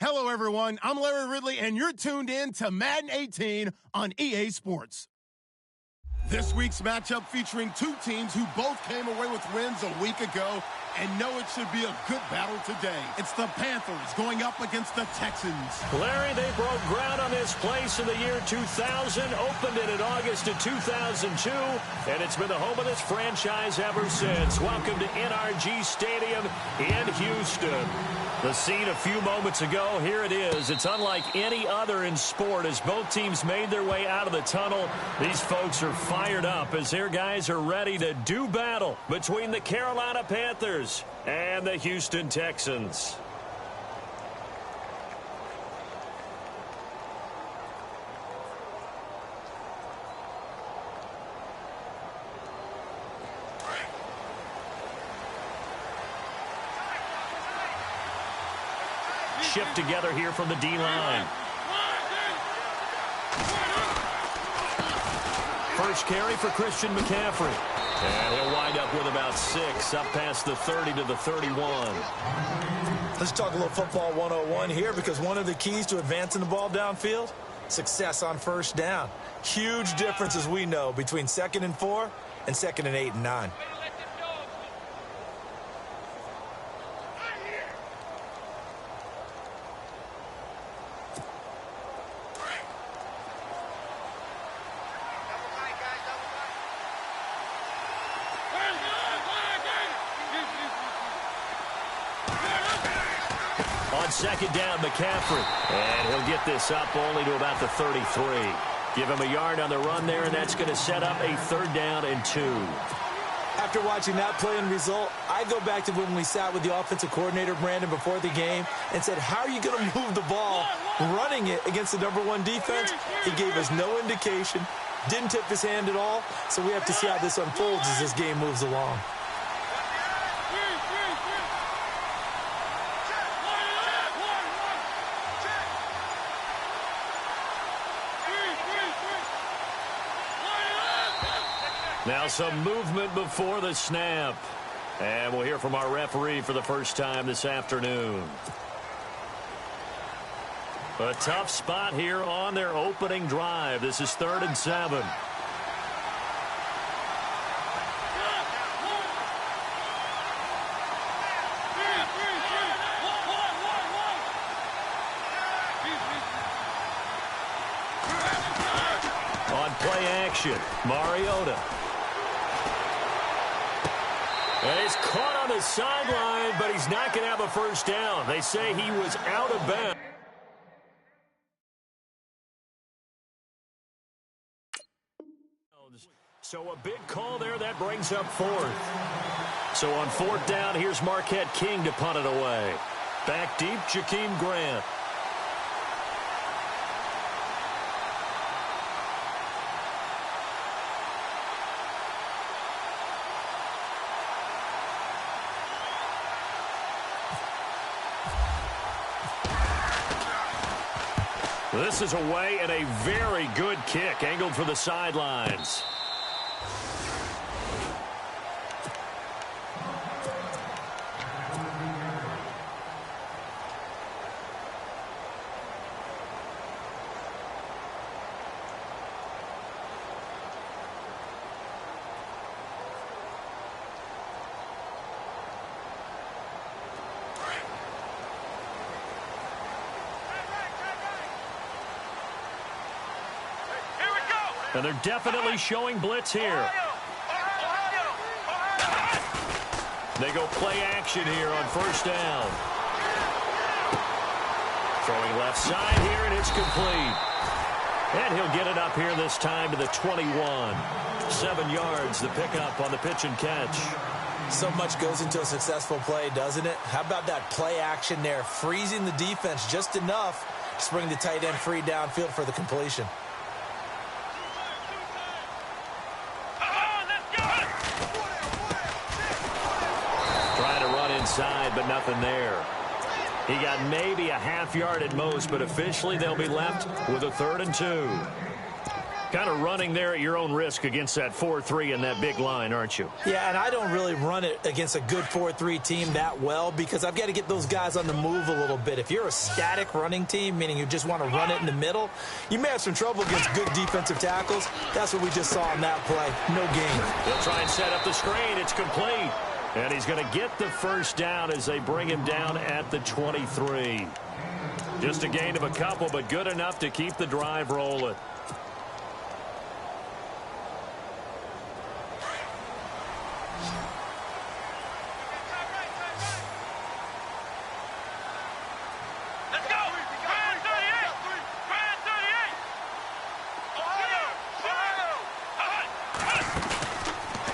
Hello, everyone. I'm Larry Ridley, and you're tuned in to Madden 18 on EA Sports. This week's matchup featuring two teams who both came away with wins a week ago and know it should be a good battle today. It's the Panthers going up against the Texans. Larry, they broke ground on this place in the year 2000, opened it in August of 2002, and it's been the home of this franchise ever since. Welcome to NRG Stadium in Houston. The scene a few moments ago, here it is. It's unlike any other in sport as both teams made their way out of the tunnel. These folks are fired up as their guys are ready to do battle between the Carolina Panthers and the Houston Texans. Shift together here from the D-line. First carry for Christian McCaffrey. And he'll wind up with about 6, up past the 30 to the 31. Let's talk a little football 101 here, because one of the keys to advancing the ball downfield, success on first down. Huge difference, as we know, between 2nd and 4 and 2nd and 8 and 9. On second down, McCaffrey. And he'll get this up only to about the 33. Give him a yard on the run there, and that's going to set up a 3rd down and 2. After watching that play and result, I go back to when we sat with the offensive coordinator, Brandon, before the game and said, how are you going to move the ball running it against the #1 defense? He gave us no indication, didn't tip his hand at all, so we have to see how this unfolds as this game moves along. Now some movement before the snap. And we'll hear from our referee for the first time this afternoon. A tough spot here on their opening drive. This is 3rd and 7. On play action, Mariota. And he's caught on the sideline, but he's not going to have a first down. They say he was out of bounds. So a big call there. That brings up 4th. So on 4th down, here's Marquette King to punt it away. Back deep, Jakeem Grant. This is away and a very good kick angled for the sidelines. And they're definitely showing blitz here. They go play action here on 1st down. Throwing left side here, and it's complete. And he'll get it up here this time to the 21. 7 yards, the pickup on the pitch and catch. So much goes into a successful play, doesn't it? How about that play action there, freezing the defense just enough to bring the tight end free downfield for the completion. Inside, but nothing there. He got maybe a half yard at most, but officially they'll be left with a 3rd and 2. Kind of running there at your own risk against that 4-3 and that big line, aren't you? Yeah, and I don't really run it against a good 4-3 team that well because I've got to get those guys on the move a little bit. If you're a static running team, meaning you just want to run it in the middle, you may have some trouble against good defensive tackles. That's what we just saw in that play. No gain. They'll try and set up the screen. It's complete. And he's going to get the first down as they bring him down at the 23. Just a gain of a couple, but good enough to keep the drive rolling.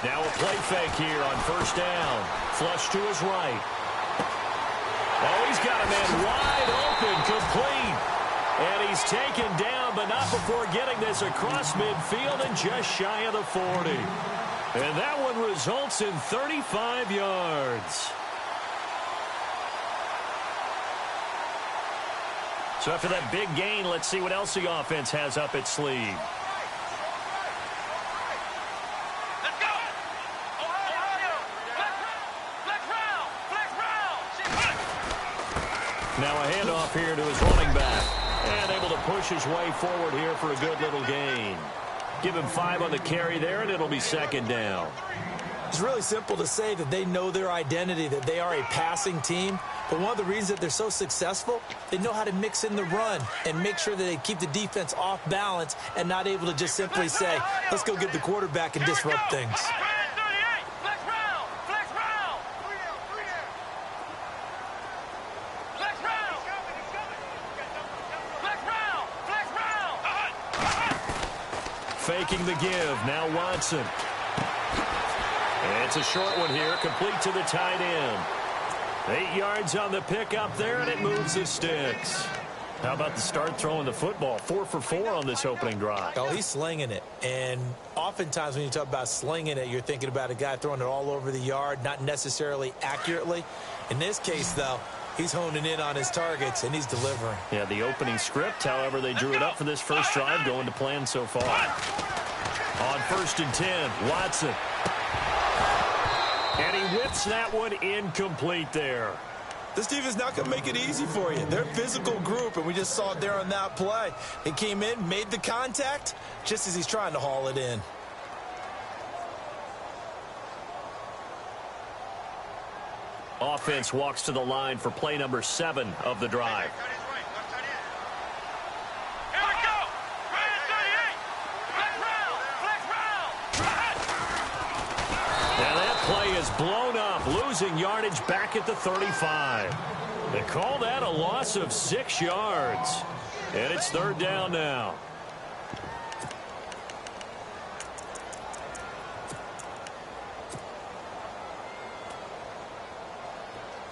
Now a play fake here on first down. Flush to his right. Oh, he's got a man wide open, complete. And he's taken down, but not before getting this across midfield and just shy of the 40. And that one results in 35 yards. So after that big gain, let's see what else the offense has up its sleeve. Now a handoff here to his running back. And able to push his way forward here for a good little gain. Give him 5 on the carry there, and it'll be second down. It's really simple to say that they know their identity, that they are a passing team. But one of the reasons that they're so successful, they know how to mix in the run and make sure that they keep the defense off balance and not able to just simply say, let's go get the quarterback and disrupt things. Faking the give. Now Watson. And it's a short one here. Complete to the tight end. 8 yards on the pickup there, and it moves the sticks. How about the start throwing the football? 4 for 4 on this opening drive. Oh, he's slinging it. And oftentimes when you talk about slinging it, you're thinking about a guy throwing it all over the yard, not necessarily accurately. In this case, though, he's honing in on his targets, and he's delivering. Yeah, the opening script, however, they drew it up for this first drive, going to plan so far. On 1st and 10, Watson. And he whips that one incomplete there. This defense not going to make it easy for you. They're a physical group, and we just saw it there on that play. He came in, made the contact, just as he's trying to haul it in. Offense walks to the line for play number 7 of the drive. And that play is blown up, losing yardage back at the 35. They call that a loss of 6 yards. And it's 3rd down now.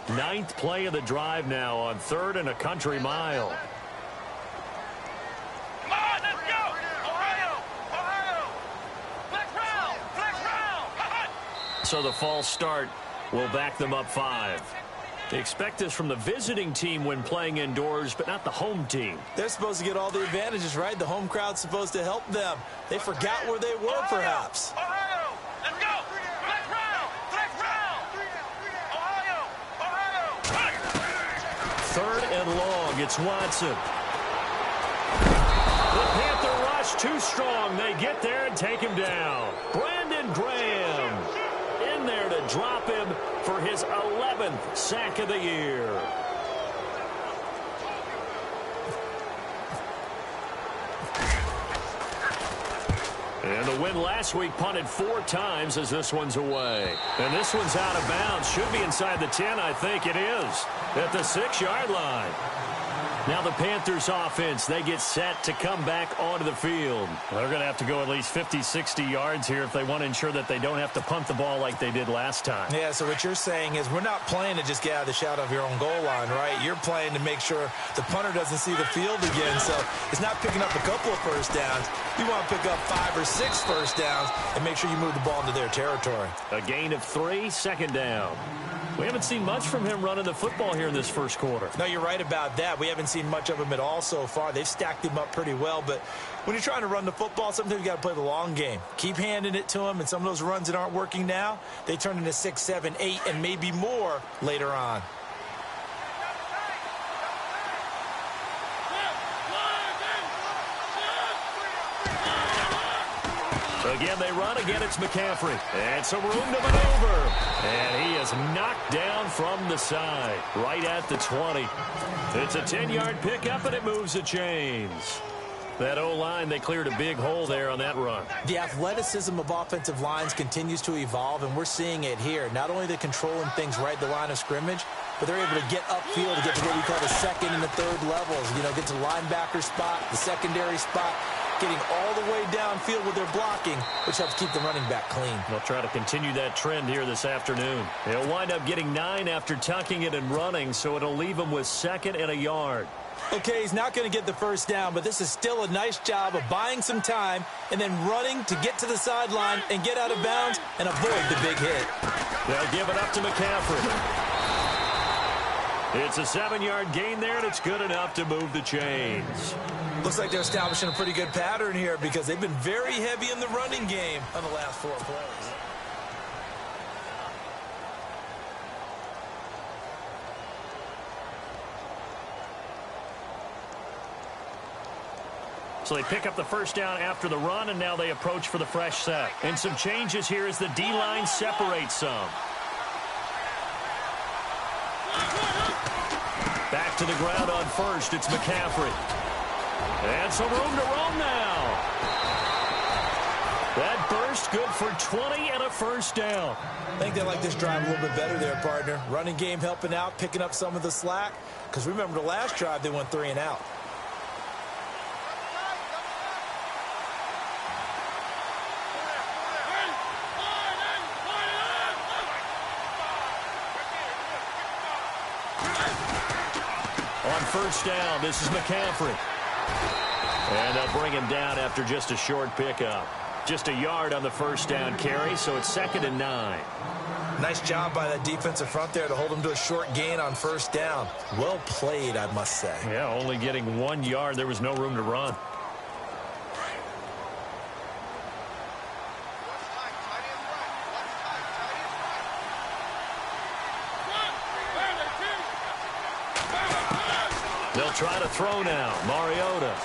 Ninth play of the drive now on 3rd and a country mile. Come on, let's go! Ohio! Ohio! Flex round! Flex round! So the false start will back them up 5. They expect this from the visiting team when playing indoors, but not the home team. They're supposed to get all the advantages, right? The home crowd's supposed to help them. They forgot where they were, perhaps. Ohio! Let's go! Flex round! Flex round! Ohio! Ohio! 3rd and long, it's Watson. The Panther rush too strong. They get there and take him down. Brandon Graham in there to drop him for his 11th sack of the year. And the win last week punted 4 times as this one's away. And this one's out of bounds. Should be inside the 10, I think it is. At the 6-yard line. Now the Panthers offense, they get set to come back onto the field. They're going to have to go at least 50, 60 yards here if they want to ensure that they don't have to punt the ball like they did last time. Yeah, so what you're saying is we're not playing to just get out of the shadow of your own goal line, right? You're playing to make sure the punter doesn't see the field again. So it's not picking up a couple of first downs. You want to pick up 5 or 6 first downs and make sure you move the ball into their territory. A gain of 3, 2nd down. We haven't seen much from him running the football here in this first quarter. No, you're right about that. We haven't seen much of him at all so far. They've stacked him up pretty well, but when you're trying to run the football, sometimes you got to play the long game. Keep handing it to him, and some of those runs that aren't working now, they turn into 6, 7, 8, and maybe more later on. Again, they run. Again, it's McCaffrey. And some room to maneuver. And he is knocked down from the side, right at the 20. It's a 10-yard pickup, and it moves the chains. That O-line, they cleared a big hole there on that run. The athleticism of offensive lines continues to evolve, and we're seeing it here. Not only they're controlling things right at the line of scrimmage, but they're able to get upfield to get to what we call the second and the third levels. You know, get to the linebacker spot, the secondary spot, getting all the way downfield with their blocking, which helps keep the running back clean. They'll try to continue that trend here this afternoon. They'll wind up getting 9 after tucking it and running, so it'll leave them with 2nd and a yard. Okay, he's not going to get the first down, but this is still a nice job of buying some time and then running to get to the sideline and get out of bounds and avoid the big hit. They'll give it up to McCaffrey. It's a 7-yard gain there, and it's good enough to move the chains. Looks like they're establishing a pretty good pattern here because they've been very heavy in the running game on the last 4 plays. So they pick up the first down after the run, and now they approach for the fresh set. And some changes here as the D-line separates some. Back to the ground on first. It's McCaffrey. And some room to roam now. That burst good for 20 and a first down. I think they like this drive a little bit better there, partner. Running game helping out, picking up some of the slack. Because remember the last drive, they went 3 and out. On first down, this is McCaffrey. And they'll bring him down after just a short pickup. Just a yard on the first down carry, so it's 2nd and 9. Nice job by that defensive front there to hold him to a short gain on first down. Well played, I must say. Yeah, only getting 1 yard. There was no room to run. They'll try to throw now. Mariota.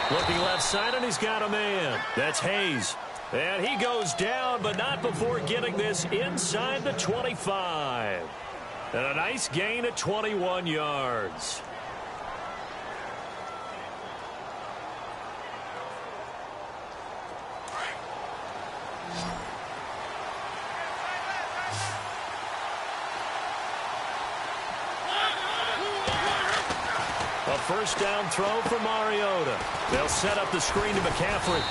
Looking left side, and he's got a man. That's Hayes. And he goes down, but not before getting this inside the 25. And a nice gain at 21 yards. A first down throw for Mariota. They'll set up the screen to McCaffrey.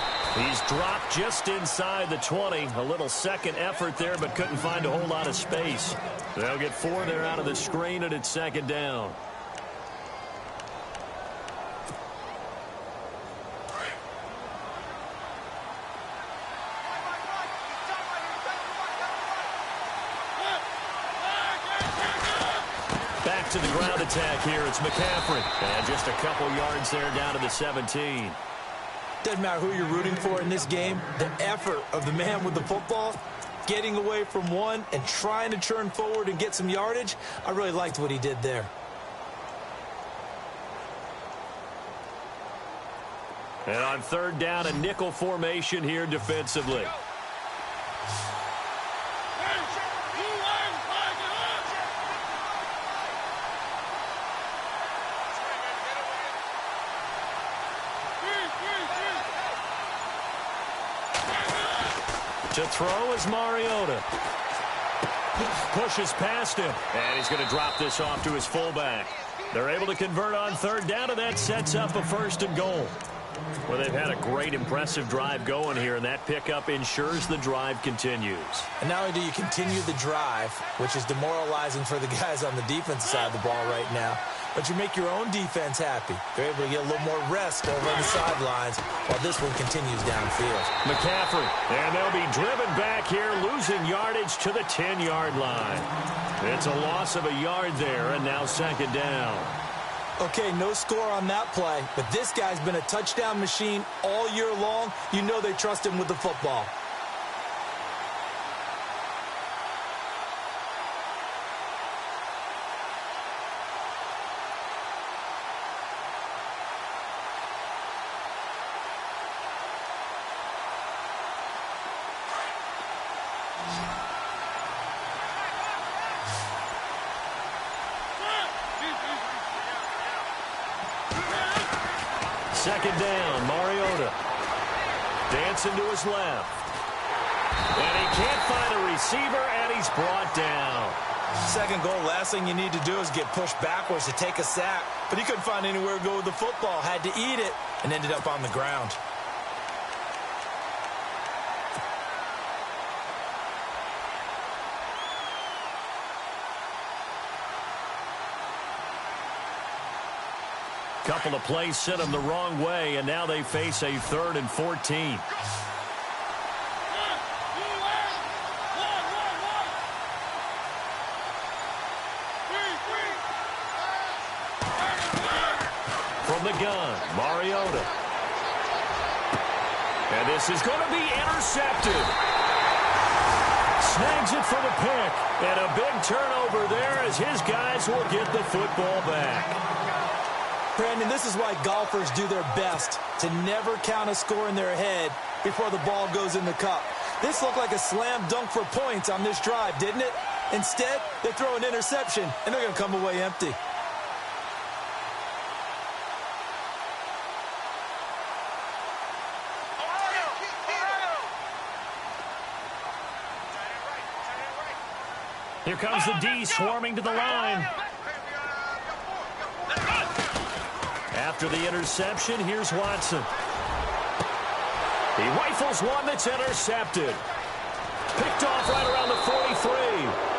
He's dropped just inside the 20. A little second effort there, but couldn't find a whole lot of space. They'll get 4 there out of the screen, and it's 2nd down. Back to the ground attack here. It's McCaffrey. And just a couple yards there down to the 17. Doesn't matter who you're rooting for in this game. The effort of the man with the football, getting away from one and trying to turn forward and get some yardage, I really liked what he did there. And on third down, a nickel formation here defensively. To throw is Mariota. Pushes past him. And he's going to drop this off to his fullback. They're able to convert on third down, and that sets up a 1st and goal. Well, they've had a great, impressive drive going here, and that pickup ensures the drive continues. And not only do you continue the drive, which is demoralizing for the guys on the defensive side of the ball right now, but you make your own defense happy. They're able to get a little more rest over on the sidelines while this one continues downfield. McCaffrey, and they'll be driven back here, losing yardage to the 10-yard line. It's a loss of a yard there, and now second down. Okay, no score on that play, but this guy's been a touchdown machine all year long. You know they trust him with the football. Second down, Mariota. Dancing to his left. And he can't find a receiver, and he's brought down. Second goal, last thing you need to do is get pushed backwards to take a sack. But he couldn't find anywhere to go with the football. Had to eat it and ended up on the ground. Couple of plays sent them the wrong way, and now they face a 3rd and 14. From the gun, Mariota. And this is going to be intercepted. Snags it for the pick. And a big turnover there as his guys will get the football back. Brandon, this is why golfers do their best to never count a score in their head before the ball goes in the cup. This looked like a slam dunk for points on this drive, didn't it? Instead, they throw an interception, and they're going to come away empty. Here comes the D swarming to the line. After the interception, here's Watson. He rifles one that's intercepted. Picked off right around the 43.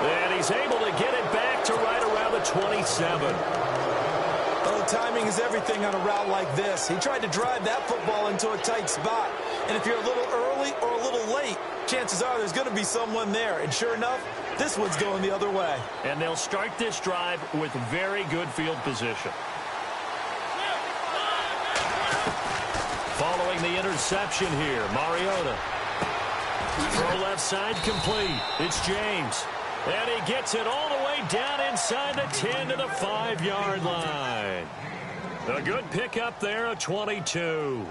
And he's able to get it back to right around the 27. Oh, timing is everything on a route like this. He tried to drive that football into a tight spot. And if you're a little early or a little late, chances are there's going to be someone there. And sure enough, this one's going the other way. And they'll start this drive with very good field position. Following the interception here, Mariota. Throw left side complete. It's James. And he gets it all the way down inside the 10 to the 5-yard line. A good pickup there, a 22.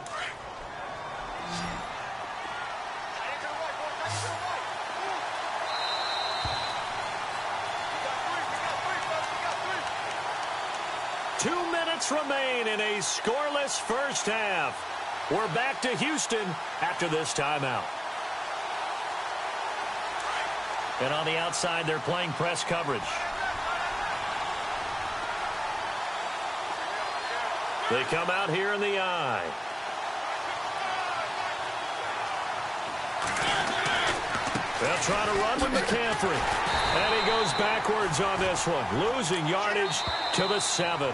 Two minutes remain in a scoreless first half. We're back to Houston after this timeout. And on the outside, they're playing press coverage. They come out here in the eye. They'll try to run with McCaffrey. And he goes backwards on this one, losing yardage to the 7.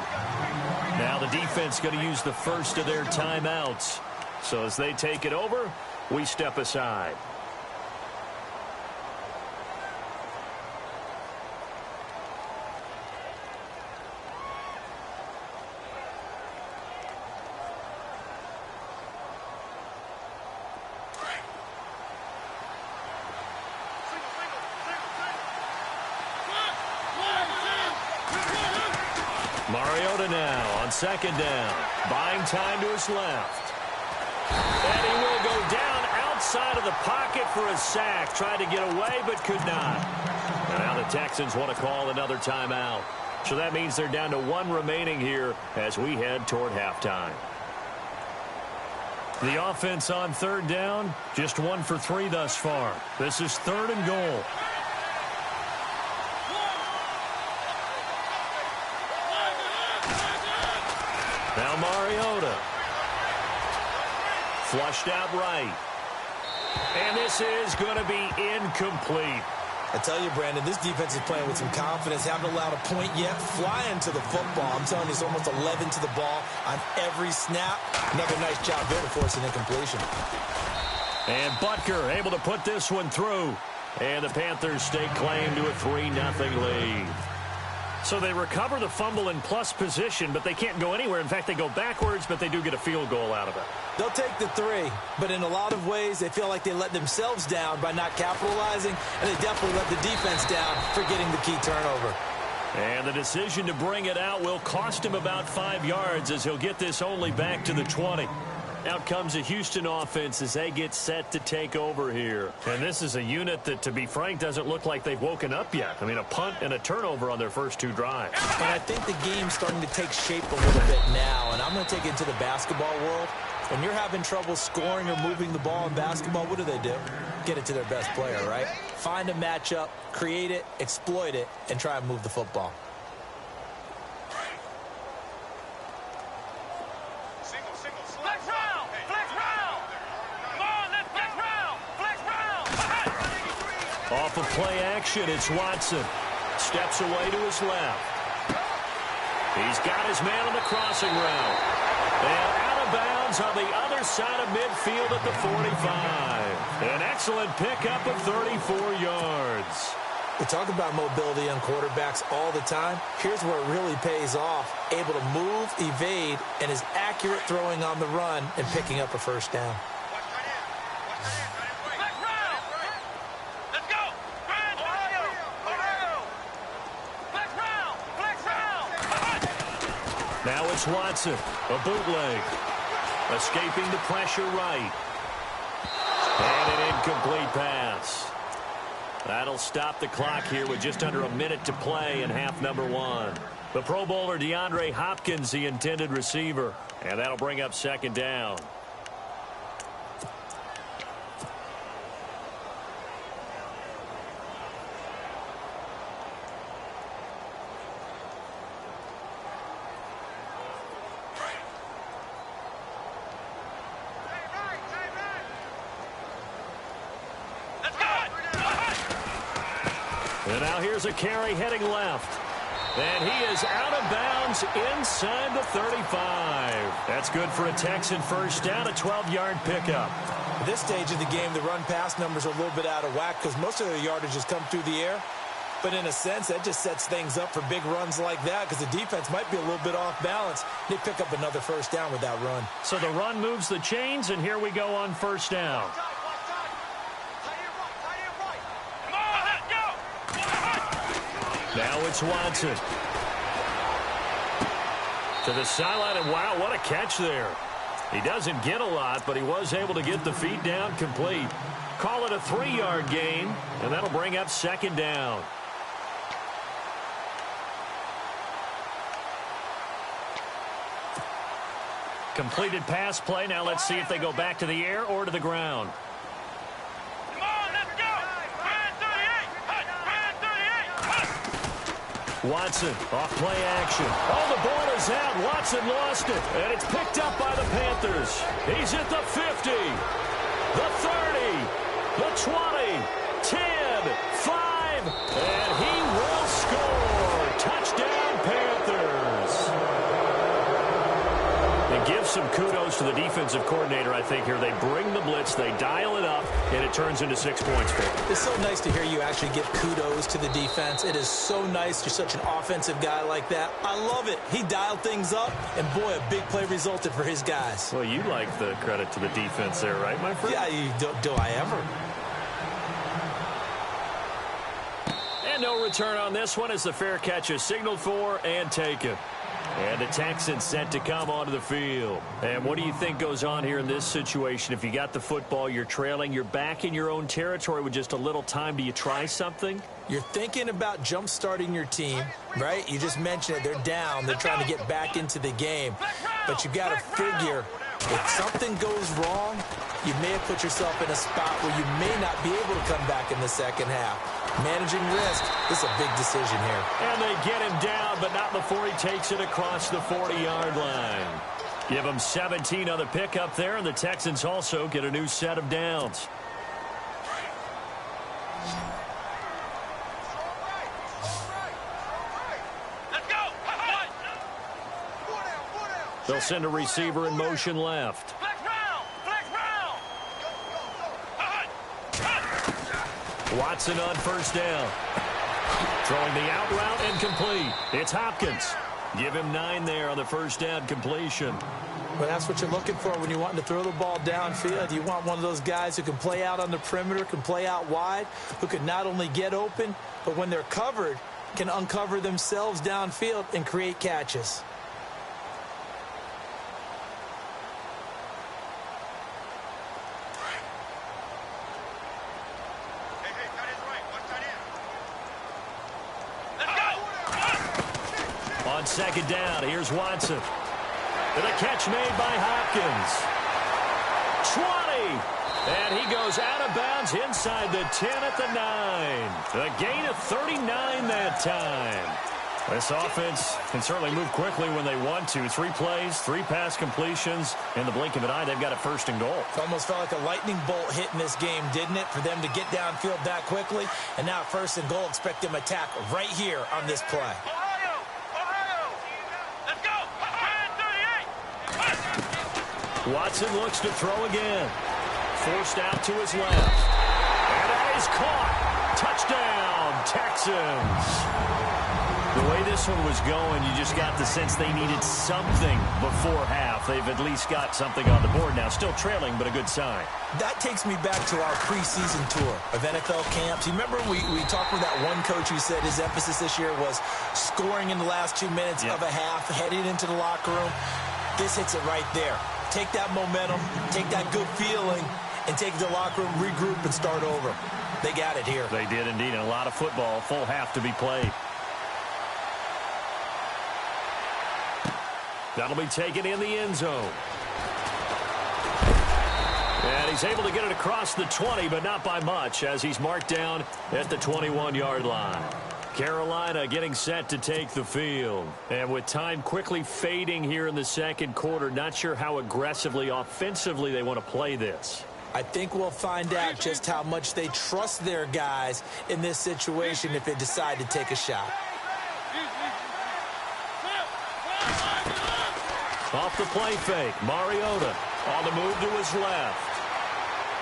Now the defense going to use the first of their timeouts. So as they take it over, we step aside. Mariota now on second down, buying time to his left. And he will go down outside of the pocket for a sack. Tried to get away, but could not. And now the Texans want to call another timeout. So that means they're down to 1 remaining here as we head toward halftime. The offense on third down, just 1 for 3 thus far. This is 3rd and goal. Now Mariota. Flushed out right. And this is going to be incomplete. I tell you, Brandon, this defense is playing with some confidence. Haven't allowed a point yet. Flying to the football. I'm telling you, it's almost 11 to the ball on every snap. Another nice job there to force an incompletion. And Butker able to put this one through. And the Panthers stake claim to a 3-0 lead. So they recover the fumble in plus position, but they can't go anywhere. In fact, they go backwards, but they do get a field goal out of it. They'll take the 3, but in a lot of ways, they feel like they let themselves down by not capitalizing, and they definitely let the defense down for getting the key turnover. And the decision to bring it out will cost him about 5 yards as he'll get this only back to the 20. Out comes the Houston offense as they get set to take over here. And this is a unit that, to be frank, doesn't look like they've woken up yet. I mean, a punt and a turnover on their first 2 drives. And I think the game's starting to take shape a little bit now. And I'm going to take it into the basketball world. When you're having trouble scoring or moving the ball in basketball, what do? Get it to their best player, right? Find a matchup, create it, exploit it, and try and move the football. Off of play action, it's Watson. Steps away to his left. He's got his man on the crossing route. And out of bounds on the other side of midfield at the 45. An excellent pickup of 34 yards. We talk about mobility on quarterbacks all the time. Here's where it really pays off. Able to move, evade, and is accurate throwing on the run and picking up a first down. Now it's Watson, a bootleg. Escaping the pressure right. And an incomplete pass. That'll stop the clock here with just under a minute to play in half number 1. The Pro Bowler DeAndre Hopkins, the intended receiver. And that'll bring up second down. And now here's a carry heading left. And he is out of bounds inside the 35. That's good for a Texan first down, a 12-yard pickup. At this stage of the game, the run-pass numbers are a little bit out of whack because most of their yardage has come through the air. But in a sense, that just sets things up for big runs like that because the defense might be a little bit off balance. They pick up another first down with that run. So the run moves the chains, and here we go on first down. Now it's Watson. To the sideline, and wow, what a catch there. He doesn't get a lot, but he was able to get the feet down complete. Call it a 3-yard gain, and that'll bring up second down. Completed pass play. Now let's see if they go back to the air or to the ground. Watson, off play action. Oh, the ball is out. Watson lost it, and it's picked up by the Panthers. He's at the 50, the 30, the 20, 10, 5, and he will score. Touchdown, Panthers. And give some kudos to the defensive coordinator, I think, here. They bring the blitz, they dial it up, and it turns into 6 points for them. It's so nice to hear you actually give kudos to the defense. It is so nice. You're such an offensive guy like that. I love it. He dialed things up, and boy, a big play resulted for his guys. Well, you like the credit to the defense there, right, my friend? Yeah, do I ever? And no return on this one as the fair catch is signaled for and taken. And the Texans set to come onto the field. And what do you think goes on here in this situation? If you got the football, you're trailing, you're back in your own territory with just a little time. Do you try something? You're thinking about jump-starting your team, right? You just mentioned it. They're down. They're trying to get back into the game. But you got to figure if something goes wrong, you may have put yourself in a spot where you may not be able to come back in the second half. Managing risk, this is a big decision here. And they get him down, but not before he takes it across the 40-yard line. Give him 17 on the pickup there, and the Texans also get a new set of downs. They'll send a receiver in motion left. Flex round. Flex round. Watson on first down. Throwing the out route and complete. It's Hopkins. Give him 9 there on the first down completion. Well, that's what you're looking for when you want to throw the ball downfield. You want one of those guys who can play out on the perimeter, can play out wide, who can not only get open, but when they're covered, can uncover themselves downfield and create catches. On second down, here's Watson. And a catch made by Hopkins. 20. And he goes out of bounds inside the 10 at the 9. A gain of 39 that time. This offense can certainly move quickly when they want to. 3 plays, 3 pass completions. In the blink of an eye, they've got it first and goal. It almost felt like a lightning bolt hit in this game, didn't it? For them to get downfield that quickly. And now first and goal, expect them to attack right here on this play. Watson looks to throw again. Forced out to his left. And that is caught. Touchdown, Texans. The way this one was going, you just got the sense they needed something before half. They've at least got something on the board now. Still trailing, but a good sign. That takes me back to our preseason tour of NFL camps. You remember we talked with that one coach who said his emphasis this year was scoring in the last 2 minutes of a half, heading into the locker room. This hits it right there. Take that momentum, take that good feeling, and take the locker room, regroup, and start over. They got it here. They did indeed, and a lot of football, full half to be played. That'll be taken in the end zone. And he's able to get it across the 20, but not by much, as he's marked down at the 21-yard line. Carolina getting set to take the field. And with time quickly fading here in the second quarter, not sure how aggressively, offensively they want to play this. I think we'll find out just how much they trust their guys in this situation if they decide to take a shot. Off the play fake, Mariota on the move to his left.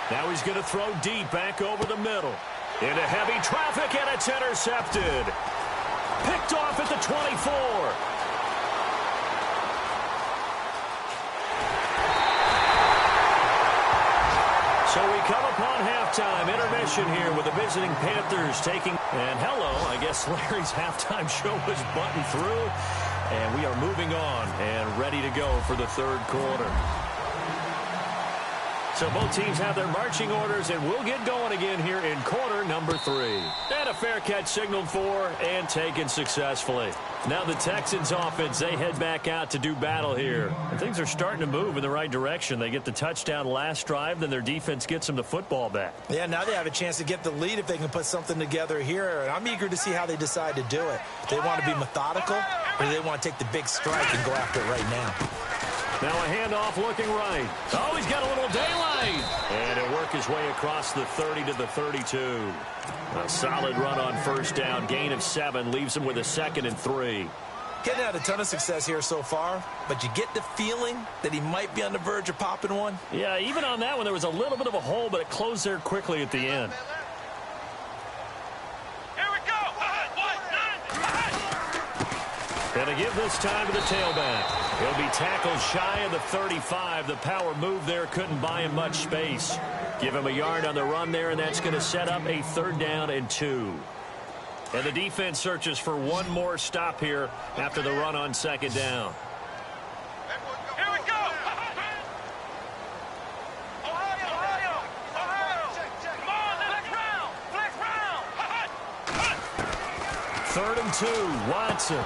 Now he's going to throw deep back over the middle. Into heavy traffic, and it's intercepted. Picked off at the 24. So we come upon halftime intermission here with the visiting Panthers taking. And hello, I guess Larry's halftime show was buttoned through. And we are moving on and ready to go for the third quarter. So both teams have their marching orders, and we'll get going again here in quarter number 3. And a fair catch signaled for and taken successfully. Now the Texans offense, they head back out to do battle here. And things are starting to move in the right direction. They get the touchdown last drive, then their defense gets them the football back. Yeah, now they have a chance to get the lead if they can put something together here. And I'm eager to see how they decide to do it. Do they want to be methodical, or do they want to take the big strike and go after it right now? Now a handoff looking right. Oh, he's got a little daylight. And it'll work his way across the 30 to the 32. A solid run on first down. Gain of 7 leaves him with a 2nd and 3. Getting had a ton of success here so far, but you get the feeling that he might be on the verge of popping one. Yeah, even on that one, there was a little bit of a hole, but it closed there quickly at the end. Here we go. And to give this time to the tailback. He'll be tackled shy of the 35. The power move there couldn't buy him much space. Give him a yard on the run there, and that's going to set up a 3rd down and 2. And the defense searches for one more stop here after the run on 2nd down. Here we go. Ohio. Come on, flex round. 3rd and 2, Watson.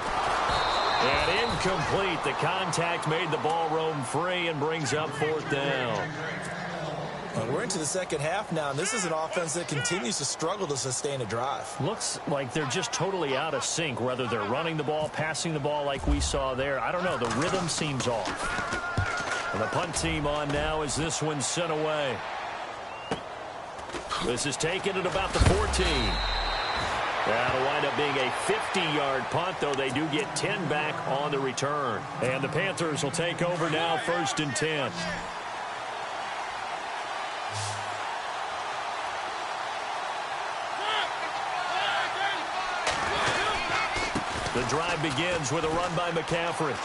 And incomplete. The contact made the ball roam free and brings up 4th down. Well, we're into the second half now, and this is an offense that continues to struggle to sustain a drive. Looks like they're just totally out of sync, whether they're running the ball, passing the ball like we saw there. I don't know. The rhythm seems off. And the punt team on now as this one's sent away. This is taken at about the 14. That'll wind wind up being a 50-yard punt, though they do get 10 back on the return. And the Panthers will take over now, 1st and 10. The drive begins with a run by McCaffrey.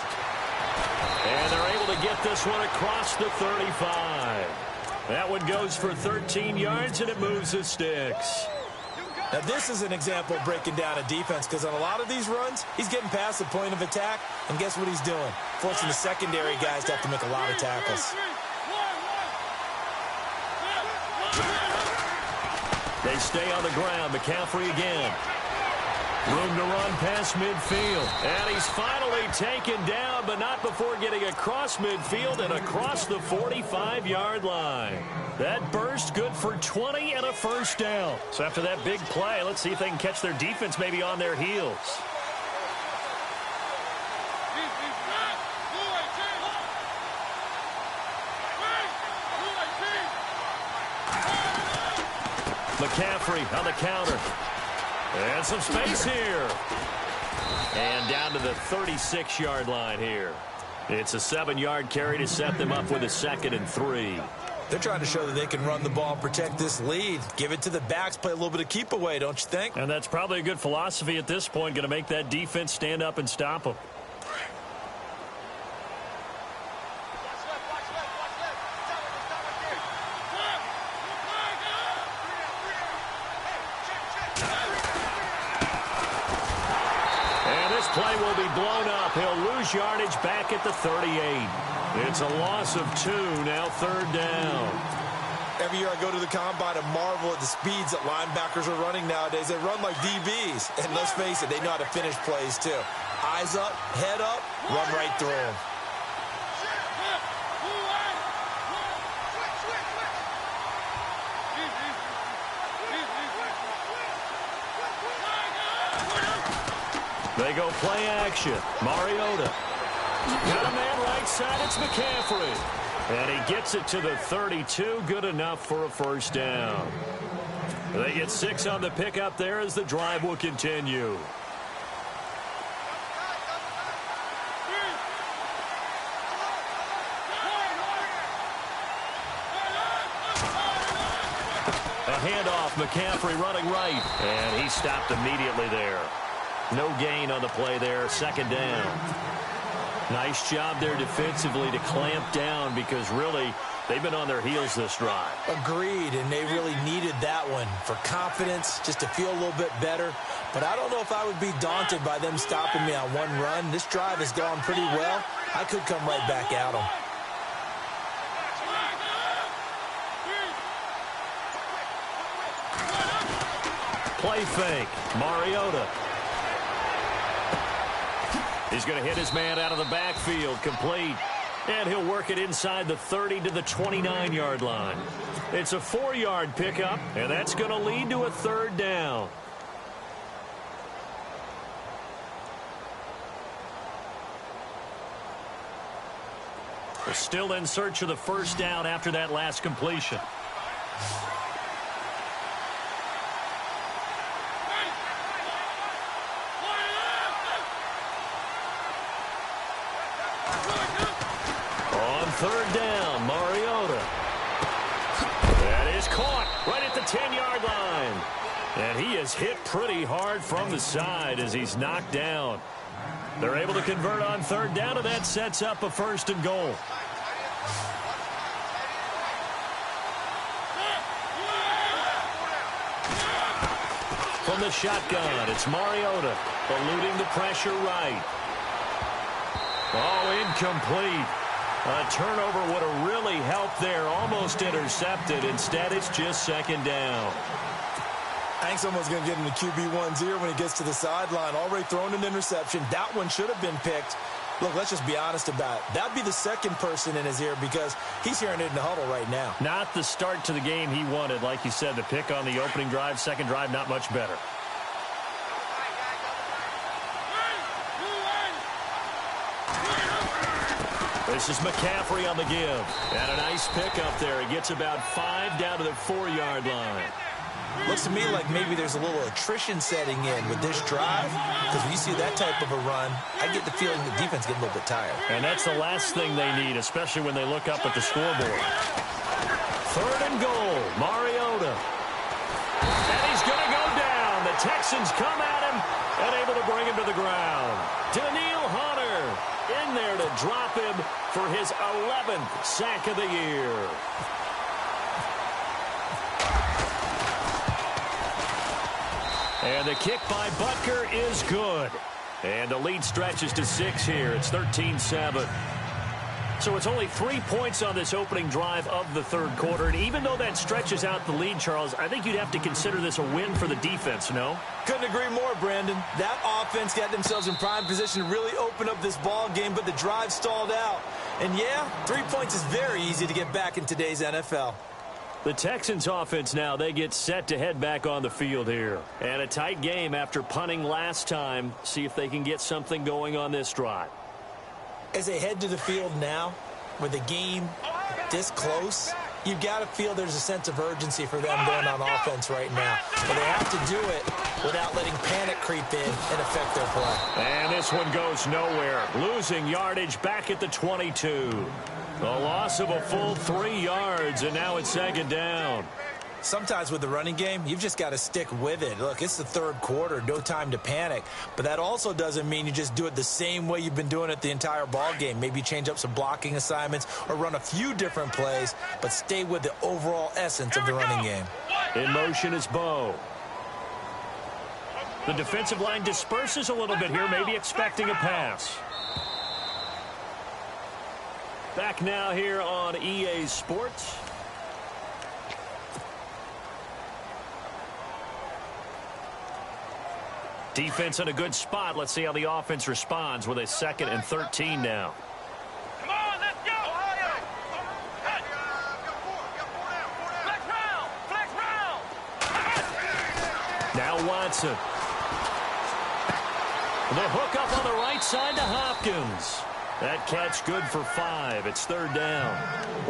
And they're able to get this one across the 35. That one goes for 13 yards, and it moves the sticks. Now, this is an example of breaking down a defense, because on a lot of these runs, he's getting past the point of attack, and guess what he's doing? Forcing the secondary guys to have to make a lot of tackles. They stay on the ground. McCaffrey again. Room to run past midfield. And he's finally taken down, but not before getting across midfield and across the 45-yard line. That burst good for 20 and a first down. So after that big play, let's see if they can catch their defense maybe on their heels. McCaffrey on the counter. And some space here. And down to the 36-yard line here. It's a 7-yard carry to set them up with a 2nd and 3. They're trying to show that they can run the ball and protect this lead. Give it to the backs, play a little bit of keep away, don't you think? And that's probably a good philosophy at this point, going to make that defense stand up and stop them. Play will be blown up. He'll lose yardage back at the 38. It's a loss of 2, now 3rd down. Every year I go to the combine and marvel at the speeds that linebackers are running nowadays. They run like DBs. And let's face it, they know how to finish plays too. Eyes up, head up, run right through them. They go play action. Mariota. Got a man right side. It's McCaffrey. And he gets it to the 32. Good enough for a first down. They get 6 on the pickup there as the drive will continue. A handoff. McCaffrey running right. And he stopped immediately there. No gain on the play there, 2nd down. Nice job there defensively to clamp down because really they've been on their heels this drive. Agreed, and they really needed that one for confidence, just to feel a little bit better. But I don't know if I would be daunted by them stopping me on one run. This drive has gone pretty well. I could come right back at them. Play fake, Mariota. He's going to hit his man out of the backfield, complete. And he'll work it inside the 30 to the 29-yard line. It's a 4-yard pickup, and that's going to lead to a 3rd down. They're still in search of the first down after that last completion. On 3rd down, Mariota. That is caught right at the 10-yard line. And he is hit pretty hard from the side as he's knocked down. They're able to convert on 3rd down, and that sets up a 1st and goal. From the shotgun, it's Mariota, eluding the pressure right. Oh, incomplete. A turnover would have really helped there, almost intercepted. Instead, it's just 2nd down. I think someone's going to get in the QB1's ear when he gets to the sideline. Already thrown an interception. That one should have been picked. Look, let's just be honest about it. That'd be the 2nd person in his ear because he's hearing it in the huddle right now. Not the start to the game he wanted. Like you said, the pick on the opening drive, 2nd drive, not much better. This is McCaffrey on the give. And a nice pick up there. He gets about 5 down to the 4-yard line. Looks to me like maybe there's a little attrition setting in with this drive, because when you see that type of a run, I get the feeling the defense gets a little bit tired. And that's the last thing they need, especially when they look up at the scoreboard. 3rd and goal, Mariota. And he's going to go down. The Texans come at him and able to bring him to the ground. Daniil Hunter in there to drop him for his 11th sack of the year. And the kick by Butker is good. And the lead stretches to 6 here. It's 13-7. So it's only 3 points on this opening drive of the third quarter. And even though that stretches out the lead, Charles, I think you'd have to consider this a win for the defense, no? Couldn't agree more, Brandon. That offense got themselves in prime position to really open up this ball game, but the drive stalled out. And yeah, 3 points is very easy to get back in today's NFL. The Texans offense now, they get set to head back on the field here. And a tight game after punting last time. See if they can get something going on this drive. As they head to the field now, with the game this close, you've got to feel there's a sense of urgency for them going on offense right now. But they have to do it without letting panic creep in and affect their play. And this one goes nowhere. Losing yardage back at the 22. A loss of a full 3 yards, and now it's 2nd down. Sometimes with the running game, you've just got to stick with it. Look, it's the third quarter, no time to panic. But that also doesn't mean you just do it the same way you've been doing it the entire ball game. Maybe change up some blocking assignments or run a few different plays, but stay with the overall essence of the running game. In motion is Bo. The defensive line disperses a little bit here, maybe expecting a pass. Back now here on EA Sports. Defense in a good spot. Let's see how the offense responds with a 2nd and 13 now. Come on, let's go! Ohio! Cut! Flex round! Now Watson. The hook up on the right side to Hopkins. That catch good for 5. It's 3rd down.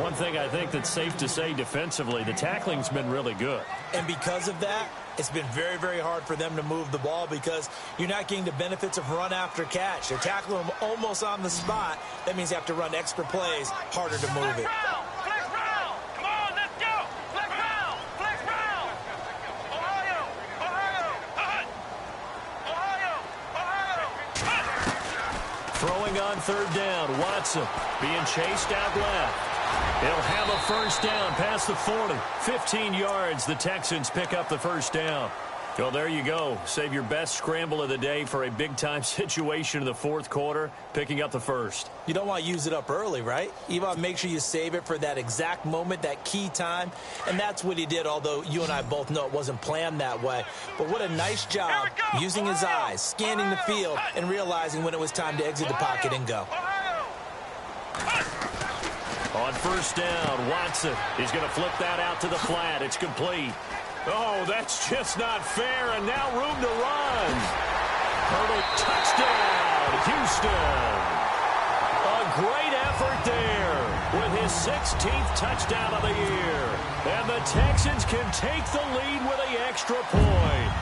One thing I think that's safe to say defensively, the tackling's been really good. And because of that, it's been very, very hard for them to move the ball because you're not getting the benefits of run after catch. They're tackling them almost on the spot. That means you have to run extra plays, harder to move it. Flex round! Come on, let's go! Flex round! Flex round! Ohio! Cut! Ohio! Cut! Throwing on 3rd down, Watson being chased out left. He'll have a 1st down past the 40. 15 yards, the Texans pick up the 1st down. Well, there you go. Save your best scramble of the day for a big-time situation in the 4th quarter, picking up the 1st. You don't want to use it up early, right? You want to make sure you save it for that exact moment, that key time. And that's what he did, although you and I both know it wasn't planned that way. But what a nice job using his eyes, scanning the field, and realizing when it was time to exit the pocket and go. On 1st down, Watson is going to flip that out to the flat. It's complete. Oh, that's just not fair, and now room to run. Hurdle, touchdown, Houston. A great effort there with his 16th touchdown of the year. And the Texans can take the lead with an extra point.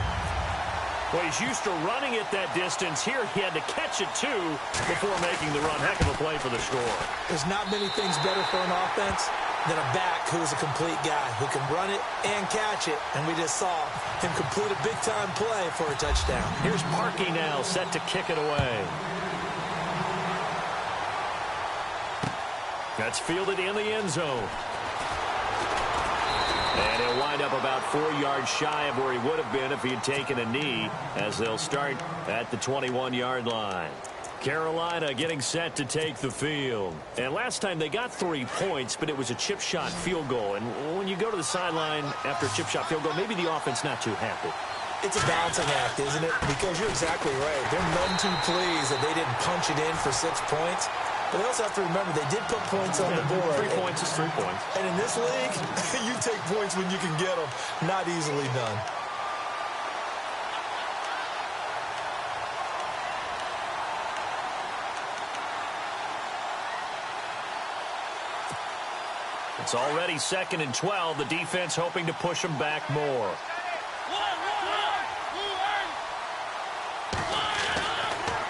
Well, he's used to running it that distance. Here, he had to catch it, too, before making the run. Heck of a play for the score. There's not many things better for an offense than a back who is a complete guy who can run it and catch it. And we just saw him complete a big-time play for a touchdown. Here's Parkey now, set to kick it away. That's fielded in the end zone. And he'll wind up about 4 yards shy of where he would have been if he had taken a knee, as they'll start at the 21-yard line. Carolina getting set to take the field. And last time they got 3 points, but it was a chip shot field goal. And when you go to the sideline after a chip shot field goal, maybe the offense not too happy. It's a balancing act, isn't it? Because you're exactly right. They're none too pleased that they didn't punch it in for 6 points. But they also have to remember they did put points on the board. 3 points is 3 points. And in this league, you take points when you can get them. Not easily done. It's already 2nd and 12. The defense hoping to push them back more.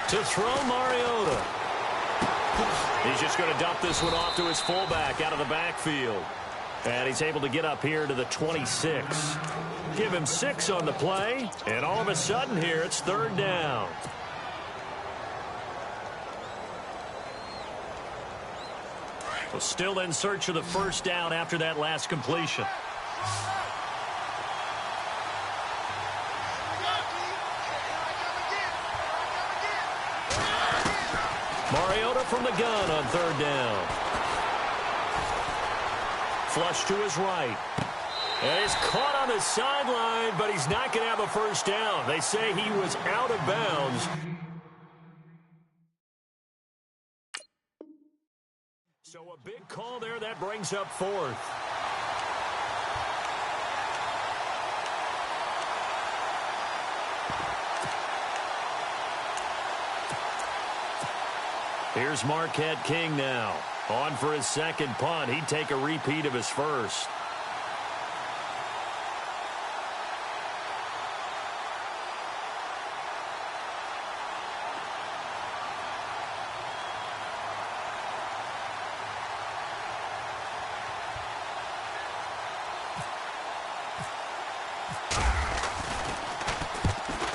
To throw, Mariota. He's just going to dump this one off to his fullback out of the backfield. And he's able to get up here to the 26. Give him 6 on the play, and all of a sudden here it's 3rd down. Well, still in search of the 1st down after that last completion. Mariota from the gun on 3rd down. Flush to his right. And he's caught on the sideline, but he's not going to have a 1st down. They say he was out of bounds. So a big call there. That brings up 4th. Here's Marquette King now. On for his 2nd punt. He'd take a repeat of his 1st.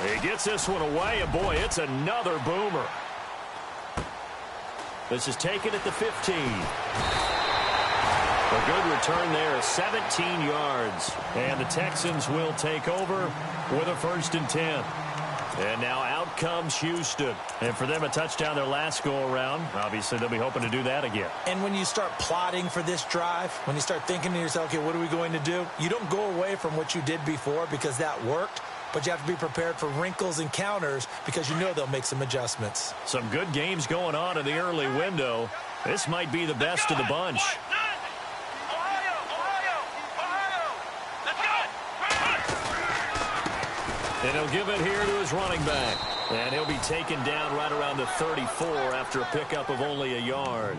He gets this one away, and boy, it's another boomer. This is taken at the 15. A good return there, 17 yards. And the Texans will take over with a 1st and 10. And now out comes Houston. And for them, a touchdown their last go-around. Obviously, they'll be hoping to do that again. And when you start plotting for this drive, when you start thinking to yourself, okay, what are we going to do? You don't go away from what you did before because that worked. But you have to be prepared for wrinkles and counters because you know they'll make some adjustments. Some good games going on in the early window. This might be the best of the bunch. And he'll give it here to his running back. And he'll be taken down right around the 34 after a pickup of only a yard.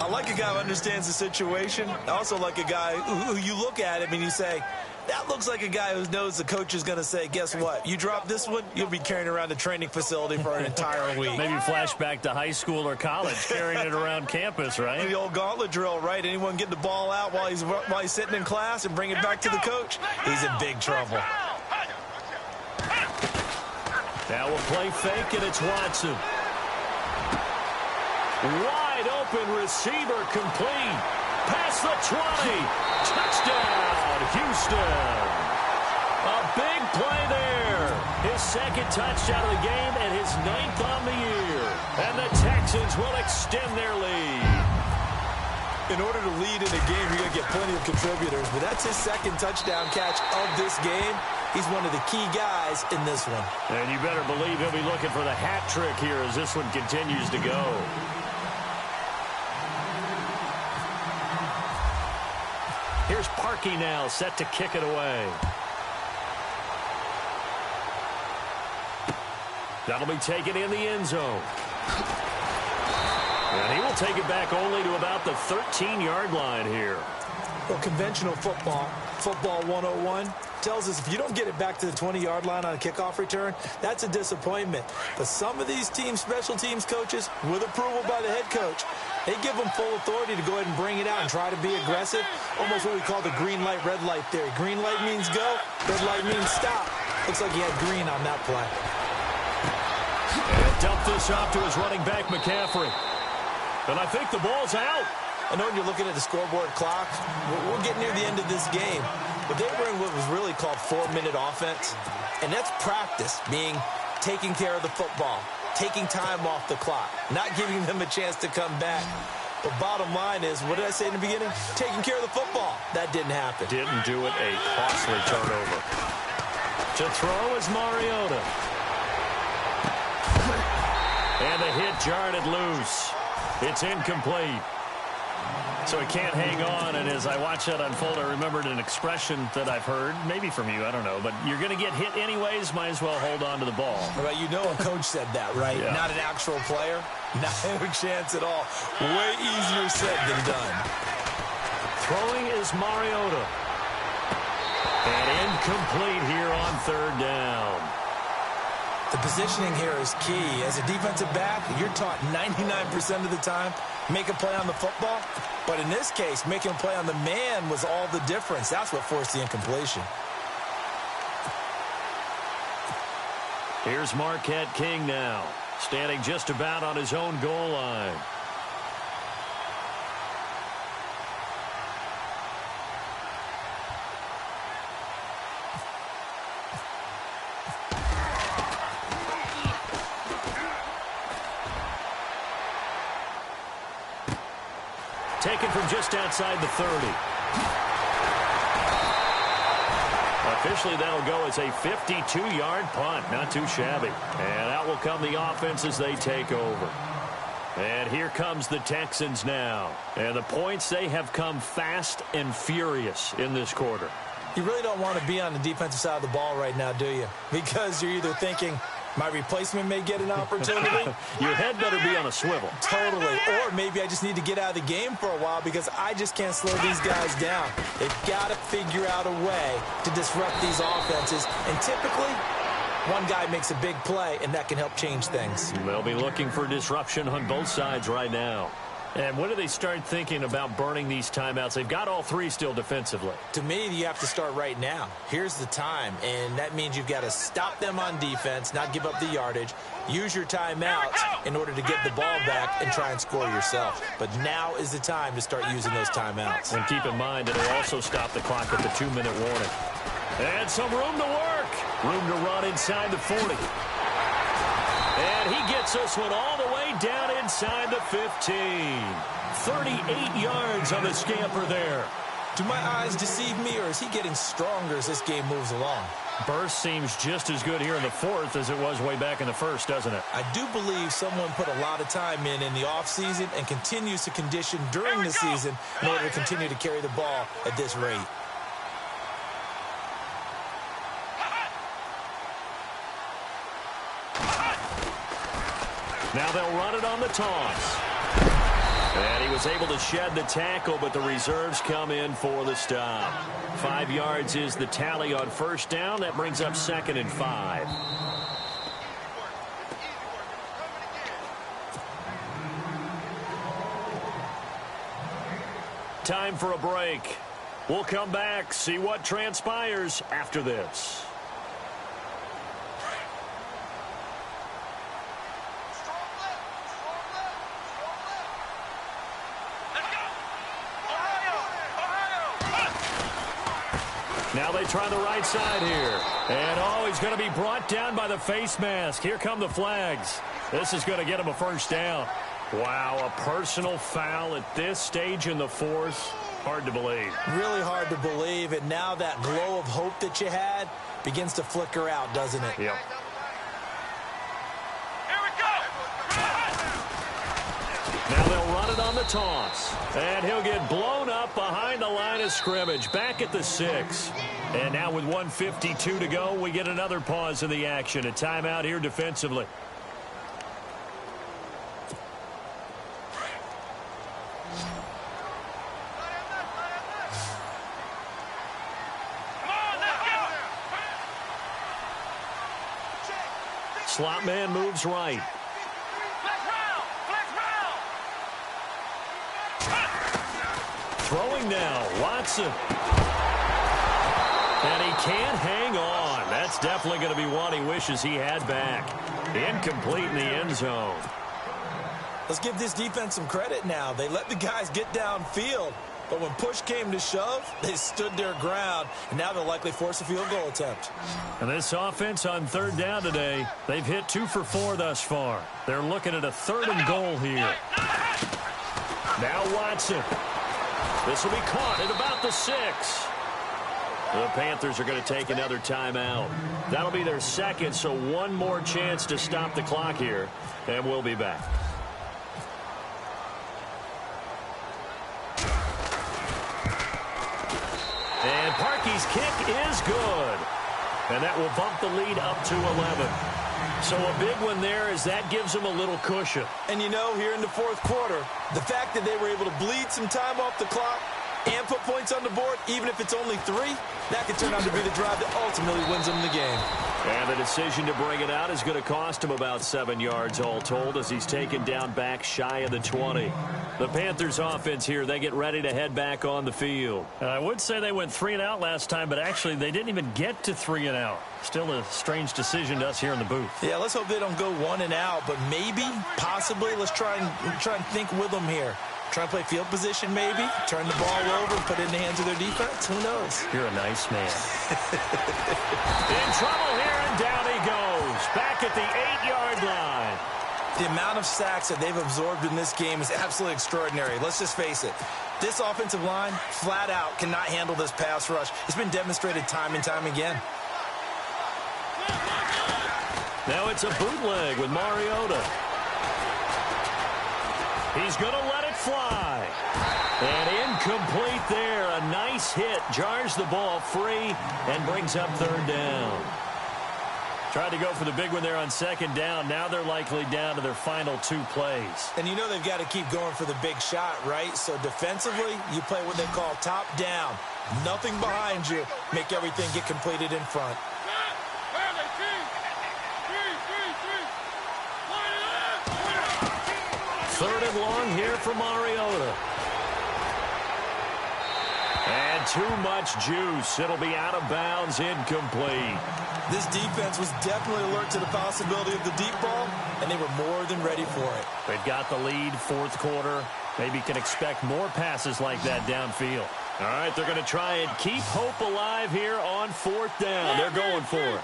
I like a guy who understands the situation. I also like a guy who you look at him and you say, that looks like a guy who knows the coach is going to say, guess what? You drop this one, you'll be carrying around the training facility for an entire week. Maybe flashback to high school or college, carrying it around campus, right? The old gauntlet drill, right? Anyone get the ball out while he's sitting in class and bring it back to the coach? He's in big trouble. Now we'll play fake, and it's Watson. Wide open receiver complete. Past the 20. Touchdown, Houston. A big play there. His 2nd touchdown of the game and his 9th on the year. And the Texans will extend their lead. In order to lead in a game, you're going to get plenty of contributors. But that's his 2nd touchdown catch of this game. He's one of the key guys in this one. And you better believe he'll be looking for the hat trick here as this one continues to go. Here's Parkey now, set to kick it away. That'll be taken in the end zone. And he will take it back only to about the 13-yard line here. Well, conventional football 101, tells us if you don't get it back to the 20-yard line on a kickoff return, that's a disappointment. But some of these teams, special teams coaches, with approval by the head coach, they give them full authority to go ahead and bring it out and try to be aggressive. Almost what we call the green light, red light theory. Green light means go, red light means stop. Looks like he had green on that play. And dump this off to his running back, McCaffrey. And I think the ball's out. I know when you're looking at the scoreboard clock, we're getting near the end of this game. But they were in what was really called 4-minute offense. And that's practice, meaning taking care of the football, taking time off the clock, not giving them a chance to come back. But bottom line is, what did I say in the beginning? Taking care of the football. That didn't happen. Didn't do it. A costly turnover. To throw is Mariota. And the hit jarred it loose. It's incomplete. So he can't hang on, and as I watch that unfold, I remembered an expression that I've heard, maybe from you, I don't know, but you're going to get hit anyways, might as well hold on to the ball. Right, you know a coach said that, right? Yeah. Not an actual player. Not a chance at all. Way easier said than done. Throwing is Mariota. And incomplete here on 3rd down. The positioning here is key. As a defensive back, you're taught 99% of the time, make a play on the football. But in this case, making a play on the man was all the difference. That's what forced the incompletion. Here's Marquette King now, standing just about on his own goal line. Taken from just outside the 30. Officially, that'll go as a 52-yard punt. Not too shabby. And out will come the offense as they take over. And here comes the Texans now. And the points, they have come fast and furious in this quarter. You really don't want to be on the defensive side of the ball right now, do you? Because you're either thinking, my replacement may get an opportunity. Your head better be on a swivel. Totally. Or maybe I just need to get out of the game for a while because I just can't slow these guys down. They've got to figure out a way to disrupt these offenses. And typically, one guy makes a big play, and that can help change things. They'll be looking for disruption on both sides right now. And when do they start thinking about burning these timeouts? They've got all three still defensively. To me, you have to start right now. Here's the time, and that means you've got to stop them on defense, not give up the yardage, use your timeouts in order to get the ball back and try and score yourself. But now is the time to start using those timeouts. And keep in mind, it'll also stop the clock at the 2-minute warning. And some room to work. Room to run inside the 40. And he gets this one all the way down inside the 15. 38 yards on the scamper there. Do my eyes deceive me, or is he getting stronger as this game moves along? Burst seems just as good here in the fourth as it was way back in the first, doesn't it? I do believe someone put a lot of time in the offseason and continues to condition during the season in order to continue to carry the ball at this rate. Now they'll run it on the toss. And he was able to shed the tackle, but the reserves come in for the stop. 5 yards is the tally on first down. That brings up 2nd and 5. Time for a break. We'll come back, see what transpires after this. Now they try the right side here. And, oh, he's going to be brought down by the face mask. Here come the flags. This is going to get him a first down. Wow, a personal foul at this stage in the fourth. Hard to believe. Really hard to believe. And now that glow of hope that you had begins to flicker out, doesn't it? Yep. Here we go. Now they'll run it on the toss. And he'll get blown up behind the line of scrimmage. Back at the 6. And now with 1:52 to go, we get another pause in the action. A timeout here defensively. Slot man moves right. Throwing now, Watson. And he can't hang on. That's definitely going to be one he wishes he had back. Incomplete in the end zone. Let's give this defense some credit now. They let the guys get downfield. But when push came to shove, they stood their ground. And now they'll likely force a field goal attempt. And this offense on third down today, they've hit 2 for 4 thus far. They're looking at a 3rd and goal here. Now Watson. This will be caught at about the 6. The Panthers are going to take another timeout. That'll be their 2nd, so one more chance to stop the clock here. And we'll be back. And Parkey's kick is good. And that will bump the lead up to 11. So a big one there as that gives them a little cushion. And you know, here in the fourth quarter, the fact that they were able to bleed some time off the clock and put points on the board, even if it's only 3, that could turn out to be the drive that ultimately wins them the game. And the decision to bring it out is going to cost him about 7 yards all told as he's taken down back shy of the 20. The Panthers offense here, they get ready to head back on the field. And I would say they went 3 and out last time, but actually they didn't even get to 3 and out. Still a strange decision to us here in the booth. Yeah, let's hope they don't go 1 and out, but maybe, possibly, let's try and think with them here. Try and play field position maybe, turn the ball over, put it in the hands of their defense. Who knows? You're a nice man. In trouble here, and down he goes. Back at the 8-yard line. The amount of sacks that they've absorbed in this game is absolutely extraordinary. Let's just face it. This offensive line, flat out, cannot handle this pass rush. It's been demonstrated time and time again. Now it's a bootleg with Mariota. He's going to let it fly. And incomplete there. A nice hit. Jars the ball free and brings up 3rd down. Tried to go for the big one there on 2nd down. Now they're likely down to their final 2 plays. And you know they've got to keep going for the big shot, right? So defensively, you play what they call top down. Nothing behind you. Make everything get completed in front. 3rd and long here for Mariota. And too much juice. It'll be out of bounds, incomplete. This defense was definitely alert to the possibility of the deep ball, and they were more than ready for it. They've got the lead, 4th quarter. Maybe can expect more passes like that downfield. All right, they're going to try and keep hope alive here on 4th down. They're going for it.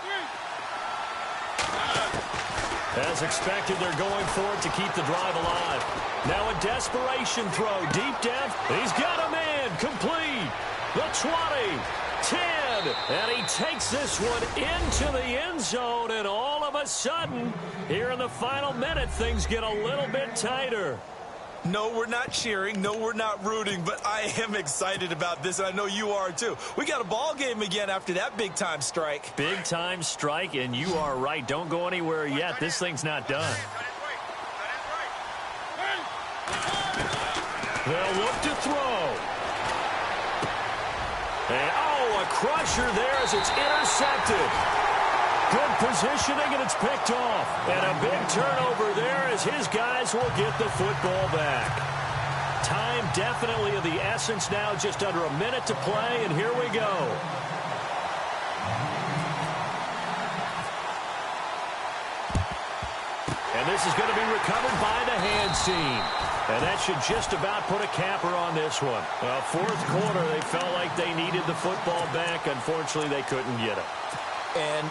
As expected, they're going for it to keep the drive alive. Now a desperation throw deep down. He's got a man complete. The 20, 10, and he takes this one into the end zone, and all of a sudden, here in the final minute, things get a little bit tighter. No, we're not cheering. No, we're not rooting, but I am excited about this, and I know you are too. We got a ball game again after that big-time strike. Big-time strike, and you are right. Don't go anywhere yet. This thing's not done. They'll look to throw. And, oh, a crusher there as it's intercepted. Good positioning, and it's picked off. And a big turnover there as his guys will get the football back. Time definitely of the essence now, just under a minute to play, and here we go. And this is going to be recovered by the hands team. And that should just about put a capper on this one. Well, 4th quarter, they felt like they needed the football back. Unfortunately, they couldn't get it. And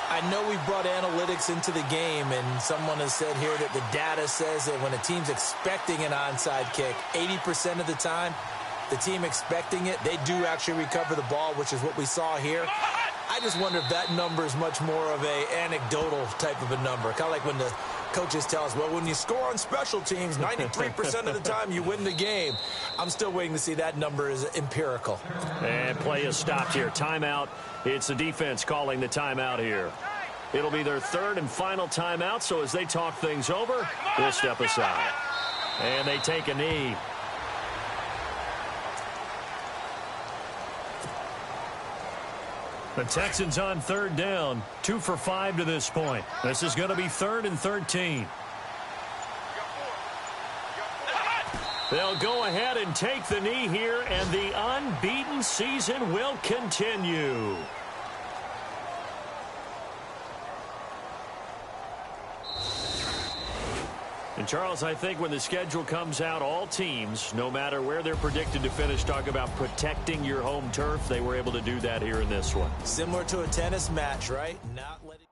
I know we brought analytics into the game, and someone has said here that the data says that when a team's expecting an onside kick, 80% of the time, the team expecting it, they do actually recover the ball, which is what we saw here. I just wonder if that number is much more of a anecdotal type of a number. Kind of like when the coaches tell us, well, when you score on special teams, 93% of the time you win the game. I'm still waiting to see that number is empirical. And play is stopped here. Timeout. It's the defense calling the timeout here. It'll be their 3rd and final timeout, so as they talk things over, we'll step aside. And they take a knee. The Texans on 3rd down, 2 for 5 to this point. This is going to be 3rd and 13. They'll go ahead and take the knee here, and the unbeaten season will continue. And, Charles, I think when the schedule comes out, all teams, no matter where they're predicted to finish, talk about protecting your home turf. They were able to do that here in this one. Similar to a tennis match, right? Not letting